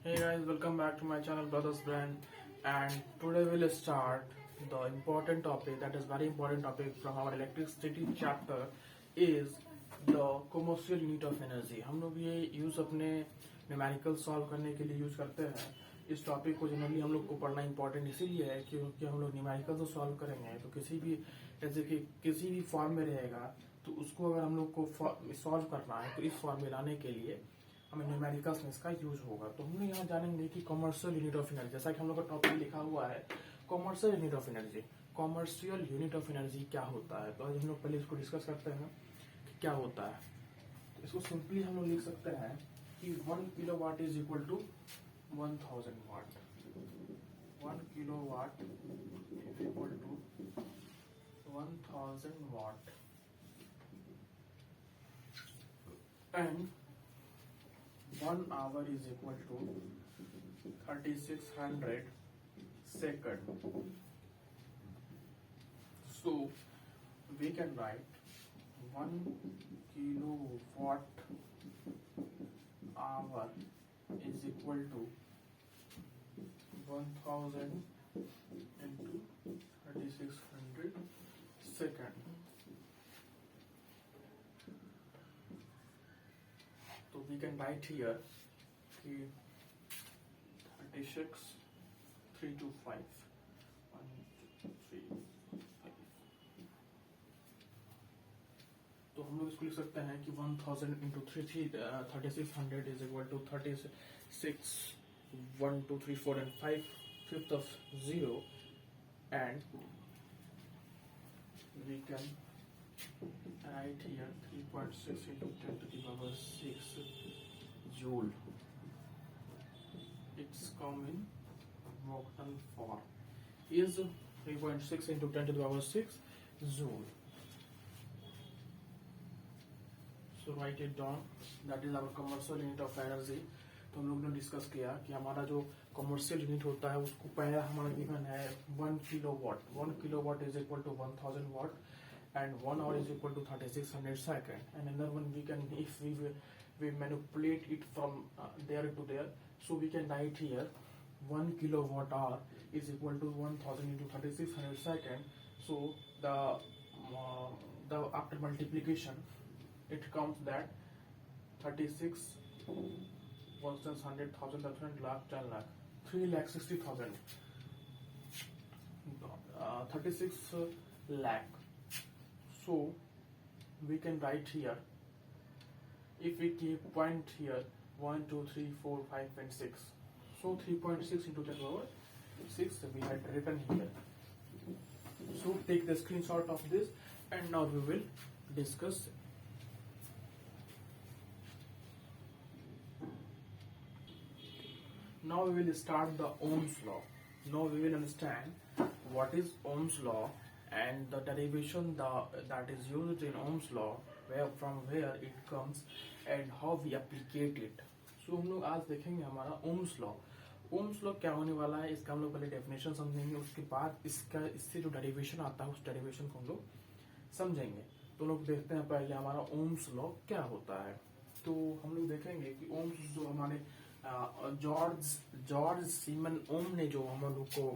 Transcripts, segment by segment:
Hey guys, welcome back to my channel Brothers Brand, and today we'll start the important topic, that is very important topic from our electricity chapter, is the commercial unit of energy. हम लोग ये use अपने numerical solve करने के लिए use करते हैं. इस टॉपिक को जनरली हम लोग को पढ़ना इंपॉर्टेंट इसीलिए है क्योंकि हम लोग न्यूमेरिकल से सॉल्व करेंगे तो किसी भी जैसे कि किसी भी फॉर्म में रहेगा तो उसको अगर हम लोग को सॉल्व करना है तो इस फॉर्म में लाने के लिए हमें न्यूमेरिकल्स में इसका यूज होगा. तो हम लोग यहाँ जानेंगे कि कमर्शियल यूनिट ऑफ एनर्जी, जैसा कि हम लोग का टॉपिक लिखा हुआ है commercial unit of energy. Commercial unit of energy क्या होता है, तो आज हम लोग पहले इसको डिस्कस करते हैं कि क्या होता है. इसको सिंपली हम लोग लिख सकते हैं कि 1 kilowatt is equal to 1000 watt. 1 kilowatt is equal to 1000 watt and 1 hour is equal to 3600 second. So we can write 1 kilowatt hour is equal to 1000 into 3600 second. So we can write here 36,325. 1, 2, 3, 5. तो हम लोग इसको लिख सकते हैं कि 1000 into 3600 is equal to 36 1 2 3 4 and 5 fifth of 0, and we can write here 3.6 into 10 to the power 6 joule. It's come in Vaughton form is 3.6 into 10 to the power 6 joule. So write it down. That is our commercial unit of energy. तो हम लोग ने discuss किया कि हमारा जो commercial unit होता है उसको पहला हमारा गिवन है 1 kilowatt. 1 kilowatt is equal to 1000 watt and 1 hour is equal to 3600 second. And another one we can, if we manipulate it from there to there, so we can write here 1 kilowatt hour is equal to 1000 into 3600 second. So the after multiplication it comes that 36 100 100,000 lakh 10 lakh 3,60,000 36 lakh. So we can write here, if we keep point here 1 2 3 4 5 and 6, so 3.6 into 10 power 6 we had written here. So take the screenshot of this and now we will discuss. Now we will start the Ohm's law. Now we will understand what is Ohm's law and the derivation that is used in Ohm's law, from where it comes and how we applicate it. So हम लोग आज देखेंगे हमारा Ohm's law. Ohm's law क्या होने वाला है, इसका हम लोग पहले डेफिनेशन समझेंगे, उसके बाद इससे जो डेरिवेशन आता है उस डेरिवेशन को हम लोग समझेंगे. तो लोग देखते हैं पहले हमारा Ohm's law क्या होता है. तो हम लोग देखेंगे कि Ohm's जो हमारे जॉर्ज सीमन ओम ने जो हम लोग को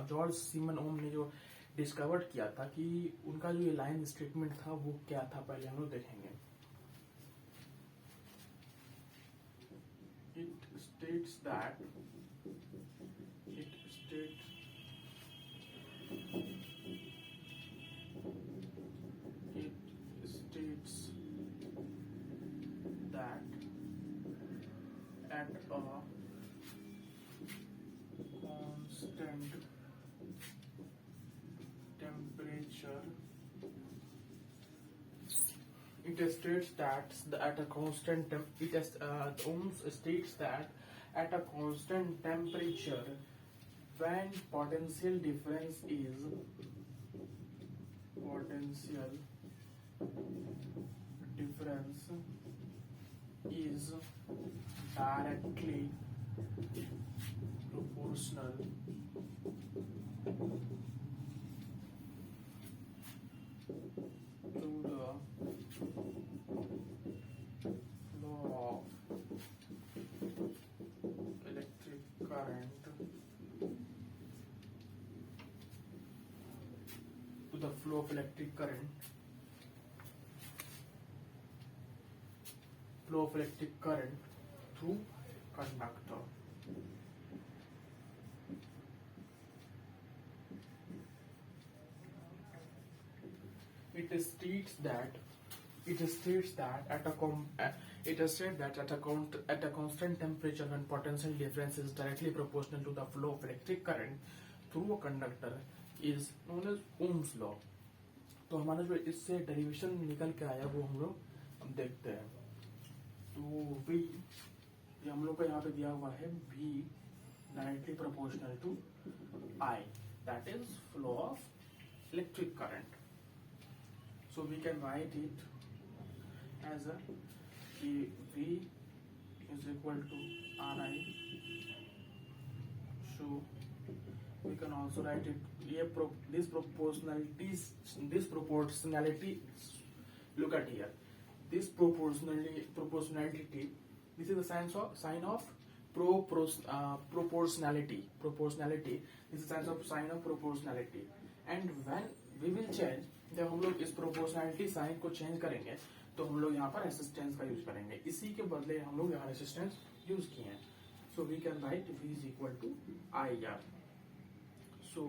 जॉर्ज सीमन ओम ने जो डिस्कवर किया था कि उनका जो ये लाइन स्टेटमेंट था वो क्या था, पहले हम लोग देखेंगे. It states that at a constant temperature, it states that at a constant Ohms states that at a constant temperature, when potential difference is directly proportional to the law of flow of electric current, through conductor. It states that at a constant temperature, when potential difference is directly proportional to the flow of electric current through a conductor, is known as Ohm's law. तो हमारा जो इससे derivation निकल के आया वो हम लोग अब देखते हैं. तो V ये हम लोग को यहाँ पे दिया हुआ है V directly proportional to I, that is flow of electric current. So we can write it as a V is equal to Ri. So we can also write it this proportionality. Look at here. This proportionality. This is the sign of proportionality. This is sign of proportionality. And when we will change, जब हम लोग इस proportionality sign को change करेंगे तो हम लोग यहाँ पर रेसिस्टेंस का यूज करेंगे. इसी के बदले हम लोग यहाँ रेसिस्टेंस यूज किए हैं. So we can write V is equal to IR. So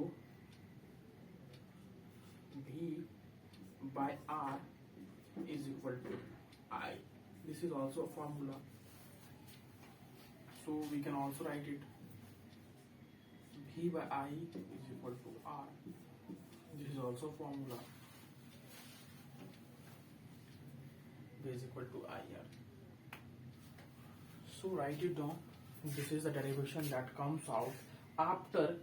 V by R is equal to I. This is also a formula. So we can also write it V by I is equal to R. This is also a formula. V is equal to IR. So write it down. This is the derivation that comes out after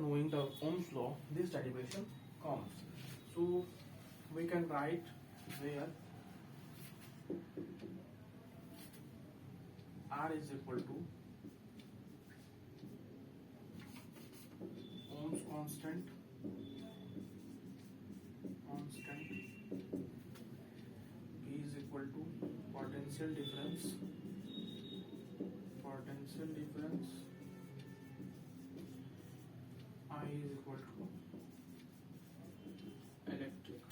knowing the Ohm's law. This derivation comes. So we can write where R is equal to Ohm's constant. V is equal to potential difference. I is equal to electric.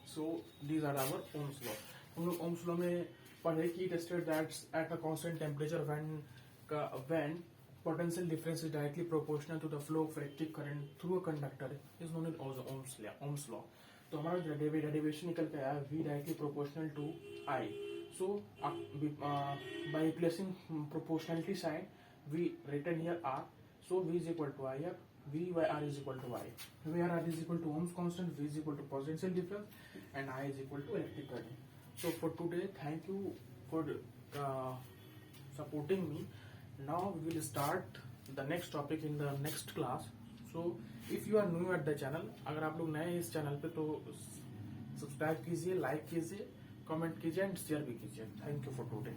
So these are our Ohm's law. हम लोग Ohm's law में पढ़े कि it states that at a constant temperature when potential difference is directly proportional to the flow of electric current through a conductor is known as Ohm's law. तो हमारा derivation निकल के आया V directly proportional to I. So by replacing proportionality sign, we written here R. So V is equal to IR. V by R is equal to I. Where R is equal to Ohm's constant, V is equal to potential difference, and I is equal to electric current. So for today, thank you for supporting me. Now we will start the next topic in the next class. So if you are new at the channel, अगर आप लोग नए हैं इस channel पे तो subscribe कीजिए, like कीजिए, कमेंट कीजिए एंड शेयर भी कीजिए. Thank you for today.